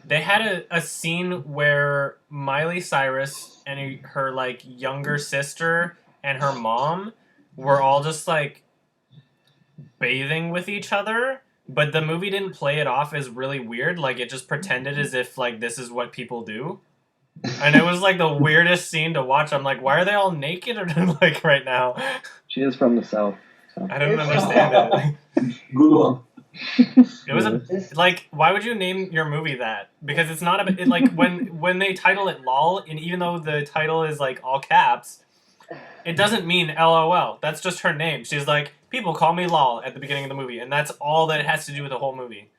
They had a scene where Miley Cyrus and her like younger sister and her mom were all just like bathing with each other, but the movie didn't play it off as really weird. Like it just pretended as if like this is what people do. And it was like the weirdest scene to watch. I'm like, why are they all naked or like right now? She is from the south. So. I didn't understand it. Good one. It was like, why would you name your movie that? Because it's not a like when they title it LOL, and even though the title is like all caps, it doesn't mean LOL. That's just her name. She's like, people call me LOL at the beginning of the movie, and that's all that it has to do with the whole movie.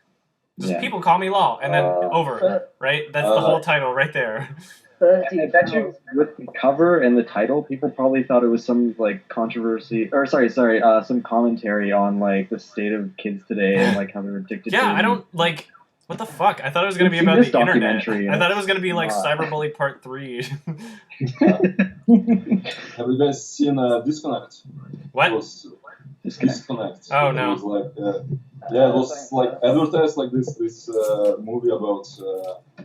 Just people call me LOL, and then over, right? That's the whole title right there. I bet you with the cover and the title, people probably thought it was some like controversy, or some commentary on like the state of kids today and like how they're addicted. Yeah, to I don't like. What the fuck? I thought it was gonna be about the internet. I thought it was gonna be like Cyberbully Part 3. Have you guys seen Disconnect? What? Disconnect. Oh no. It was like, it was like advertised like this movie about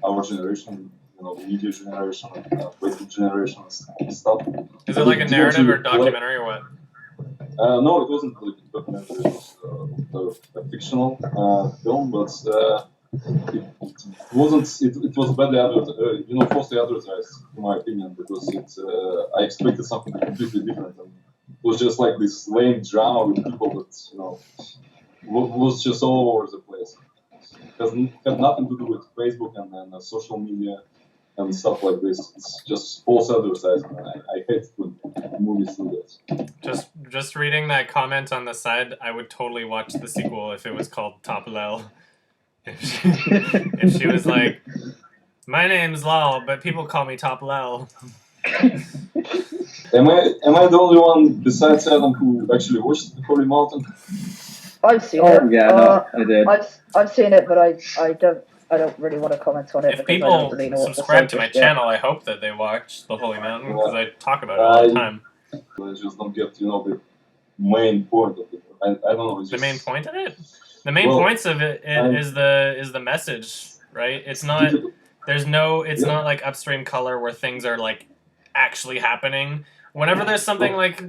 our generation, the media generation, Facebook generation and stuff. Is it like a narrative or documentary or what? No, it wasn't like a documentary. It was a fictional film, but it wasn't. It was badly advertised. Falsely advertised, in my opinion, because I expected something completely different. And it was just like this lame drama with people that was just all over the place. It had nothing to do with Facebook and social media and stuff like this. It's just false advertising. I hate when movies do that. Just reading that comment on the side, I would totally watch the sequel if it was called Top Lel. If she was like, my name's Lal, but people call me Top Lel. Am I the only one besides Adam who actually watched Holy Mountain? I've seen it. Yeah, no, I did. I've seen it, but I don't really want to comment on it. If people subscribe to my channel, I hope that they watch The Holy Mountain, because I talk about it all the time. I just don't get, the main point of it. I don't know. The main point of it? The main points of it is the message, right? It's not. There's no. It's not like Upstream Color where things are like actually happening. Whenever there's something like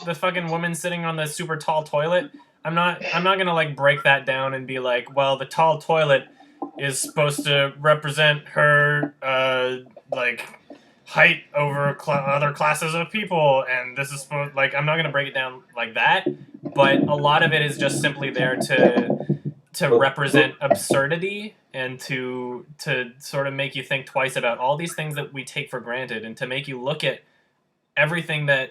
the fucking woman sitting on the super tall toilet, I'm not gonna like break that down and be like, well, the tall toilet is supposed to represent her like height over other classes of people, and this is supposed I'm not gonna break it down like that, but a lot of it is just simply there to represent absurdity and to sort of make you think twice about all these things that we take for granted, and to make you look at everything that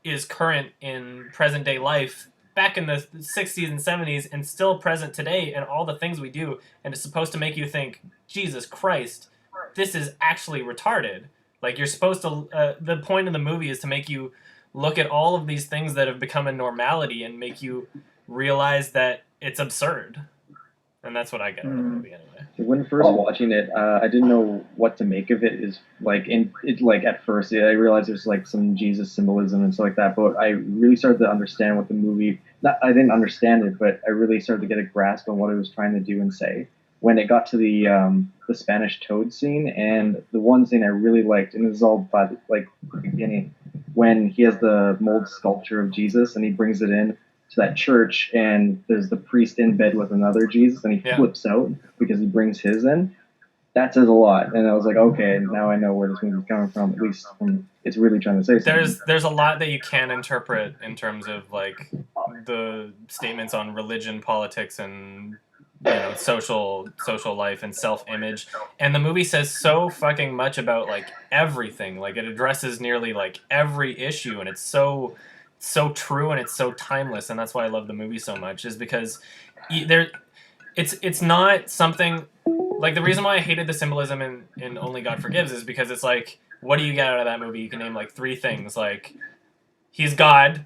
is current in present day life back in the 60s and 70s and still present today, and all the things we do, and it's supposed to make you think, Jesus Christ, this is actually retarded. Like, you're supposed to, the point of the movie is to make you look at all of these things that have become a normality and make you realize that it's absurd. And that's what I get out of the movie anyway. When first watching it, I didn't know what to make of it. At first, I realized there's like some Jesus symbolism and stuff like that. But I really started to understand what the movie. I didn't understand it, but I really started to get a grasp on what it was trying to do and say. When it got to the Spanish Toad scene, and the one scene I really liked, and this is all by the beginning, when he has the mold sculpture of Jesus and he brings it in to that church, and there's the priest in bed with another Jesus, and he flips out because he brings his in. That says a lot, and I was like, okay, now I know where this movie's coming from. At least it's really trying to say something. There's a lot that you can interpret in terms of like the statements on religion, politics, and social life and self-image, and the movie says so fucking much about like everything. Like, it addresses nearly like every issue, and it's so true, and it's so timeless, and that's why I love the movie so much, is because it's not something like, the reason why I hated the symbolism in Only God Forgives is because it's like, what do you get out of that movie? You can name like 3 things, like, he's God,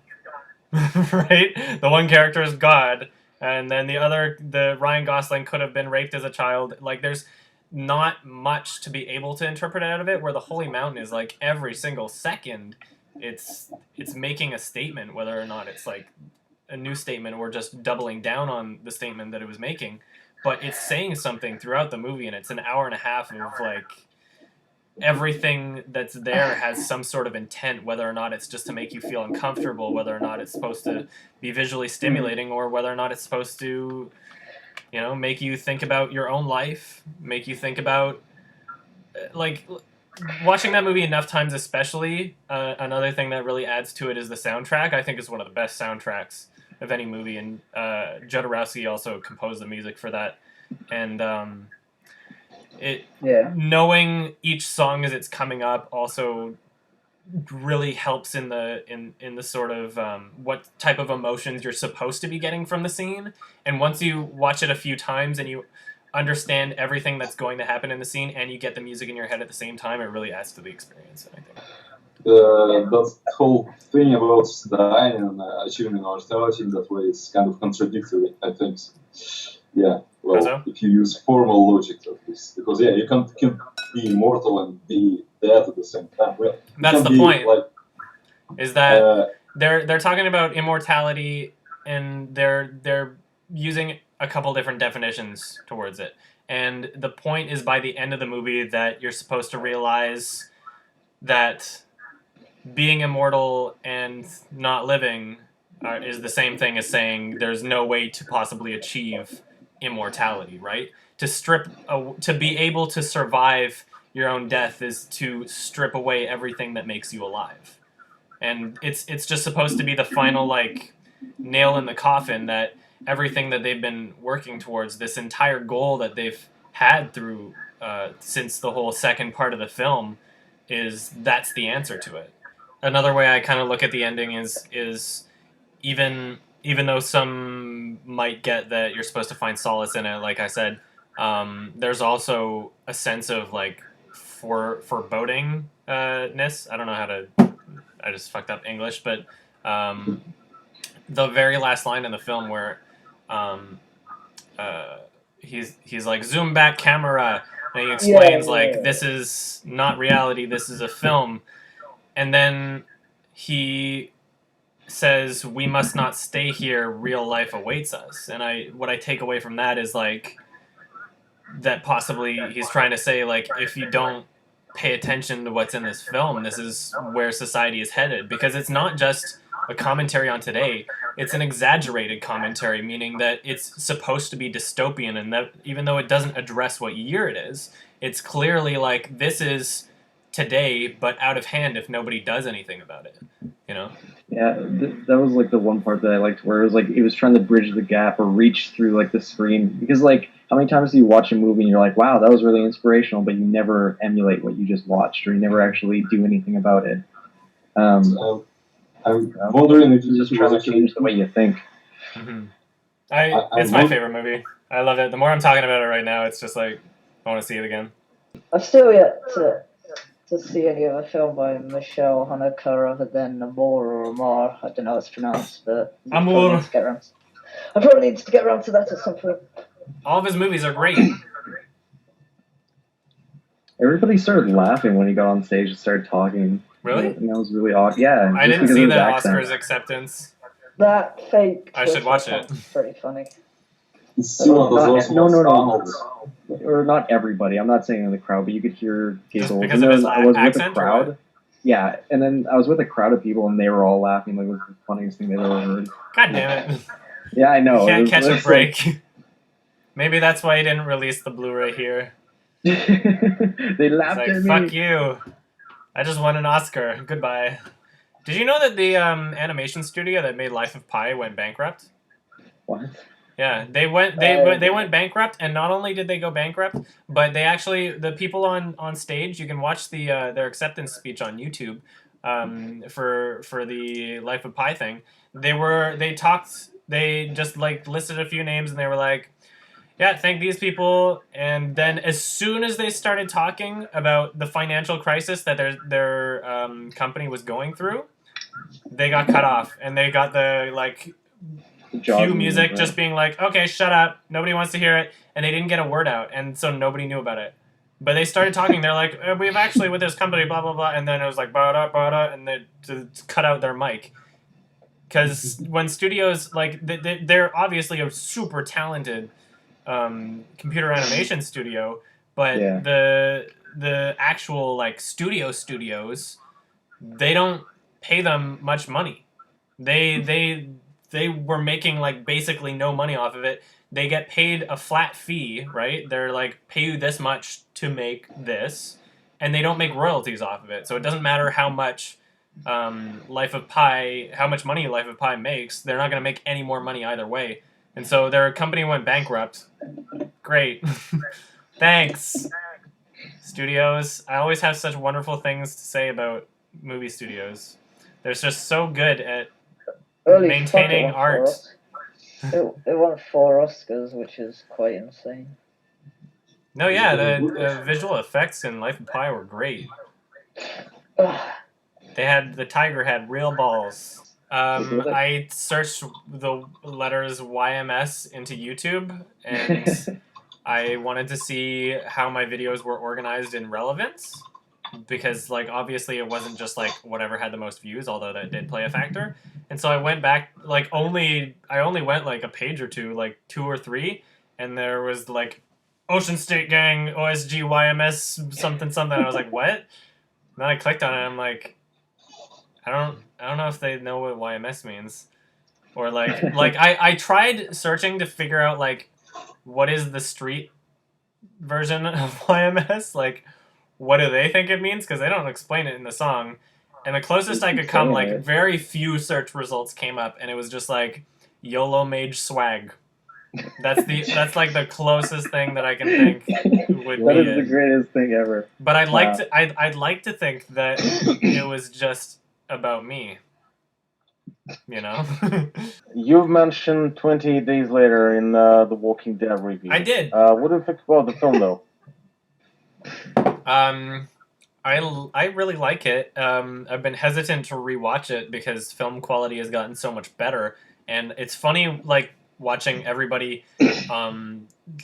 right? The one character is God, and then the Ryan Gosling could have been raped as a child. Like, there's not much to be able to interpret out of it, where the Holy Mountain is like every single second it's making a statement, whether or not it's like a new statement or just doubling down on the statement that it was making. but it's saying something throughout the movie, and it's an hour and a half of like everything that's there has some sort of intent, whether or not it's just to make you feel uncomfortable, whether or not it's supposed to be visually stimulating, or whether or not it's supposed to, you know, make you think about your own life, make you think about, like, watching that movie enough times especially, another thing that really adds to it is the soundtrack. I think it's one of the best soundtracks of any movie, and Jodorowsky also composed the music for that. And knowing each song as it's coming up also really helps in the sort of what type of emotions you're supposed to be getting from the scene. And once you watch it a few times and you understand everything that's going to happen in the scene and you get the music in your head at the same time, it really adds to the experience, I think. That whole thing about dying and achieving immortality in that way is kind of contradictory, I think. Yeah, well, so? If you use formal logic at least. Because, yeah, you can be immortal and be dead at the same time. Well, that's the point, like, is that they're talking about immortality, and they're using a couple different definitions towards it. And the point is, by the end of the movie, that you're supposed to realize that being immortal and not living is the same thing as saying there's no way to possibly achieve immortality, right? To be able to survive your own death is to strip away everything that makes you alive. And it's just supposed to be the final, like, nail in the coffin, that everything that they've been working towards, this entire goal that they've had through since the whole second part of the film, that's the answer to it. Another way I kind of look at the ending is even though some might get that you're supposed to find solace in it, like I said, there's also a sense of, like, forebodingness. I don't know how to... I just fucked up English, but the very last line in the film where he's like, zoom back camera, and he explains, this is not reality, this is a film. And then he says, we must not stay here, real life awaits us. And what I take away from that is, like, that possibly he's trying to say, like, if you don't pay attention to what's in this film, this is where society is headed. Because it's not just a commentary on today, it's an exaggerated commentary, meaning that it's supposed to be dystopian, and that even though it doesn't address what year it is, it's clearly like, this is today, but out of hand if nobody does anything about it, you know? Yeah, that was, like, the one part that I liked, where it was like it was trying to bridge the gap or reach through, like, the screen. Because, like, how many times do you watch a movie and you're like, wow, that was really inspirational, but you never emulate what you just watched, or you never actually do anything about it. I'm wondering if you just trying to change the way you think. Mm-hmm. It's my favorite movie. I love it. The more I'm talking about it right now, it's just like, I want to see it again. I've still yet to see any other film by Michelle Haneke other than Amour or Amar. I don't know how it's pronounced, but Amour. I probably need to get around to that at some point. All of his movies are great. Everybody started laughing when he got on stage and started talking. Really? And that was really odd. Yeah. I didn't see the Oscars acceptance. That fake. I should watch it. Pretty funny. No. Or not everybody. I'm not saying in the crowd, but you could hear giggles. Just because of his I was with accent, a crowd. Yeah, and then I was with a crowd of people, and they were all laughing. Like, it was the funniest thing they've ever heard. God damn it. Yeah, I know. You can't catch a break. Like... Maybe that's why he didn't release the Blu-ray here. They laughed at me. Fuck you. I just won an Oscar. Goodbye. Did you know that the animation studio that made Life of Pi went bankrupt? What? Yeah, they went bankrupt, and not only did they go bankrupt, but they actually, the people on stage, you can watch their acceptance speech on YouTube for the Life of Pi thing. They just, like, listed a few names, and they were like, yeah, thank these people. And then as soon as they started talking about the financial crisis that their company was going through, they got cut off, and they got the, like, cue music just being like, okay, shut up, nobody wants to hear it, and they didn't get a word out, and so nobody knew about it. But they started talking, they're like, we've actually, with this company, blah, blah, blah, and then it was like, bada, bada, and they just cut out their mic. Because when studios, like, they're obviously a super talented computer animation studio, but Yeah. the actual like studios, they don't pay them much money. They were making like basically no money off of it. They get paid a flat fee, right? They're like, pay you this much to make this, and they don't make royalties off of it. So it doesn't matter how much Life of Pi, how much money Life of Pi makes. They're not going to make any more money either way. And so their company went bankrupt. Great. Thanks, studios. I always have such wonderful things to say about movie studios. They're just so good at Holy maintaining fuck, it won art. it won 4 Oscars, which is quite insane. No, yeah, the visual effects in Life of Pi were great. The tiger had real balls. I searched the letters YMS into YouTube, and I wanted to see how my videos were organized in relevance, because like obviously it wasn't just like whatever had the most views, although that did play a factor. And so I went back like I only went like a page or two, like 2 or 3, and there was like Ocean State Gang, OSG, YMS, something something. I was like, what? And then I clicked on it, and I'm like, I don't know if they know what YMS means, or like I tried searching to figure out like what is the street version of YMS, like what do they think it means, because they don't explain it in the song. And the closest I could come, like very few search results came up, and it was just like YOLO Mage swag. That's like the closest thing that I can think would be. That is the greatest thing ever. But I'd like to think that it was just about me. You know? You've mentioned 28 Days Later in the Walking Dead review. I did. What do you think about the film, though? I really like it. I've been hesitant to rewatch it because film quality has gotten so much better, and it's funny like watching everybody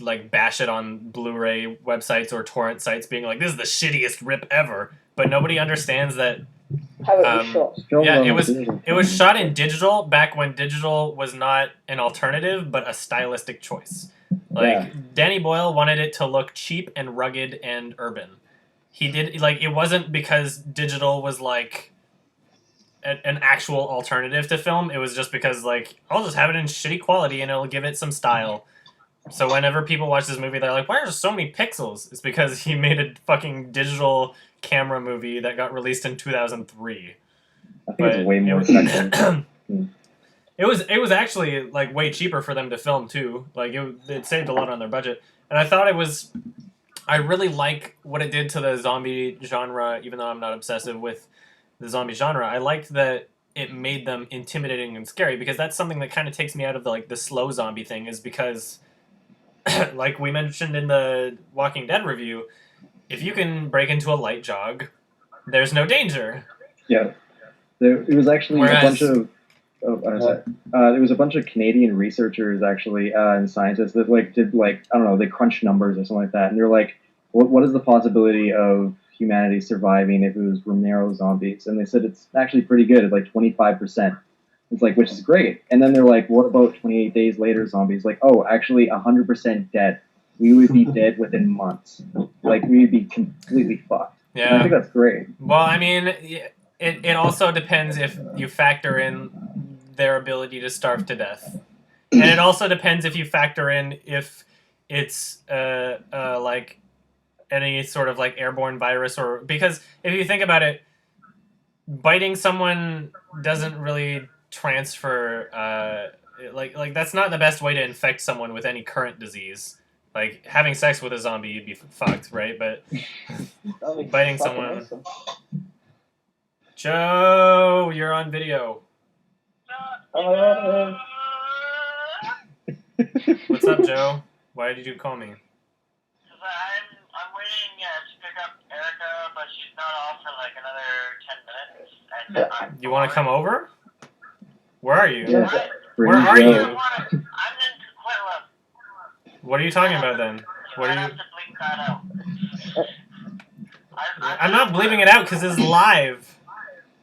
like bash it on Blu-ray websites or torrent sites, being like, "This is the shittiest rip ever," but nobody understands that. How it was shot. Yeah, it was shot in digital back when digital was not an alternative but a stylistic choice. Like Danny Boyle wanted it to look cheap and rugged and urban. He did like, it wasn't because digital was like an actual alternative to film. It was just because like, I'll just have it in shitty quality and it'll give it some style. So whenever people watch this movie, they're like, why are there so many pixels? It's because he made a fucking digital camera movie that got released in 2003. I think it's way more expensive. It was actually like way cheaper for them to film too. Like it saved a lot on their budget. And I thought I really like what it did to the zombie genre, even though I'm not obsessive with the zombie genre. I liked that it made them intimidating and scary, because that's something that kind of takes me out of the slow zombie thing, is because like we mentioned in the Walking Dead review, if you can break into a light jog, there's no danger. Yeah. It was actually a bunch of it was a bunch of Canadian researchers actually and scientists that like did like, I don't know, they crunched numbers or something like that, and they're like, what is the possibility of humanity surviving if it was Romero zombies? And they said it's actually pretty good at like 25%. It's like, which is great. And then they're like, what about 28 Days Later zombies? Like, oh, actually 100% dead. We would be dead within months. Like, we'd be completely fucked. Yeah. And I think that's great. Well, I mean, it also depends if you factor in their ability to starve to death. And it also depends if you factor in if it's like any sort of like airborne virus, or because if you think about it, biting someone doesn't really transfer like that's not the best way to infect someone with any current disease. Like having sex with a zombie, you'd be fucked, right? But biting someone. Awesome. Joe, you're on video. What's up, Joe? Why did you call me? I'm waiting to pick up Erica, but she's not off for like another 10 minutes. And You want to come over? Where are you? Yeah. Where are Joe. you? I'm in Coquitlam. What are you talking about then? What I are have you? to bleep that out. I'm not bleeping it out because it's live.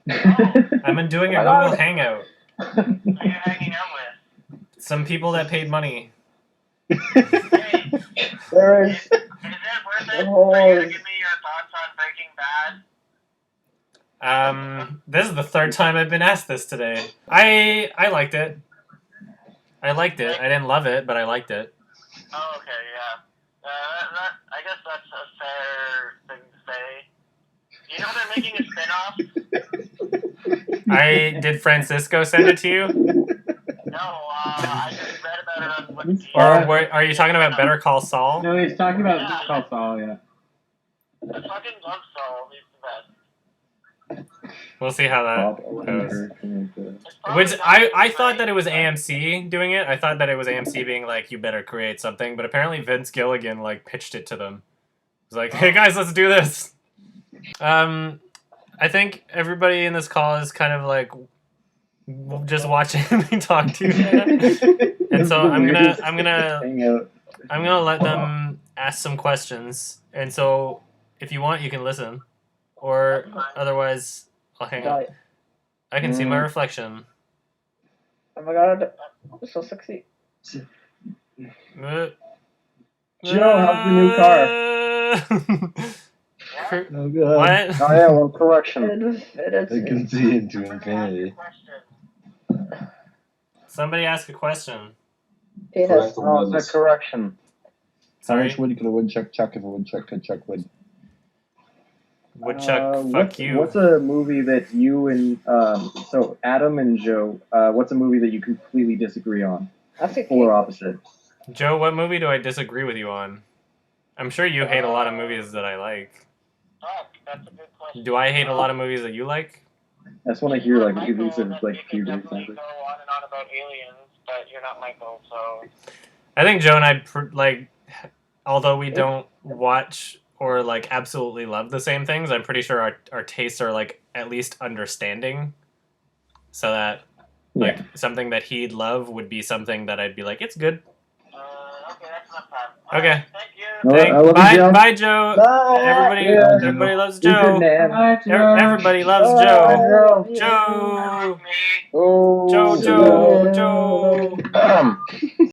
I've been doing a Google Hangout. Who are you hanging out with? Some people that paid money. Hey, There is Is it worth it the for you to whole. give me your thoughts on Breaking Bad? This is the third time I've been asked this today. I liked it. I liked it. I didn't love it, but I liked it. Oh, okay, yeah. I guess that's a fair thing to say. You know they're making a spin-off? Did Francisco send it to you? No, I just read about it on Wikipedia. Or are you talking about Better Call Saul? No, he's talking about Yeah. Call Saul, yeah. I fucking love Saul. He's the best. We'll see how Bob that goes. Odenkirk and, It's probably Which not I thought right. that it was AMC doing it. I thought that it was AMC being like, you better create something. But apparently Vince Gilligan like pitched it to them. He was like, hey guys, let's do this. I think everybody in this call is kind of like just watching me talk to you. And so I'm gonna let them ask some questions. And so if you want, you can listen, or otherwise I'll hang up. Right. I can see my reflection. Oh my god, so sexy. Uh, Joe, how's the new car? Oh god. What? Oh yeah, one correction. I can see into infinity. Question. Somebody ask a question. Penis. Correct Oh, on the this. correction. How Sorry. much wood could a woodchuck chuck if a woodchuck could chuck wood? Woodchuck, fuck you. What's a movie that you and so Adam and Joe? What's a movie that you completely disagree on, I think polar opposite? Joe, what movie do I disagree with you on? I'm sure you hate a lot of movies that I like. Fuck, that's a good question. Do I hate a lot of movies that you like? I just want to hear like Michael, elusive then like you few can examples. definitely go on and on about aliens, but you're not Michael, so. I think Joe and I although we don't watch or like absolutely love the same things, I'm pretty sure our tastes are like at least understanding. So that like something that he'd love would be something that I'd be like, it's good. Okay, that's enough time. Okay. Alright, thank you. All right, I love you, Bye, Joe. bye, Joe. Bye. Everybody, Yeah. everybody loves You're Joe. good, man. Everybody loves Bye, Joe. Joe. Joe. Me. Oh, Joe.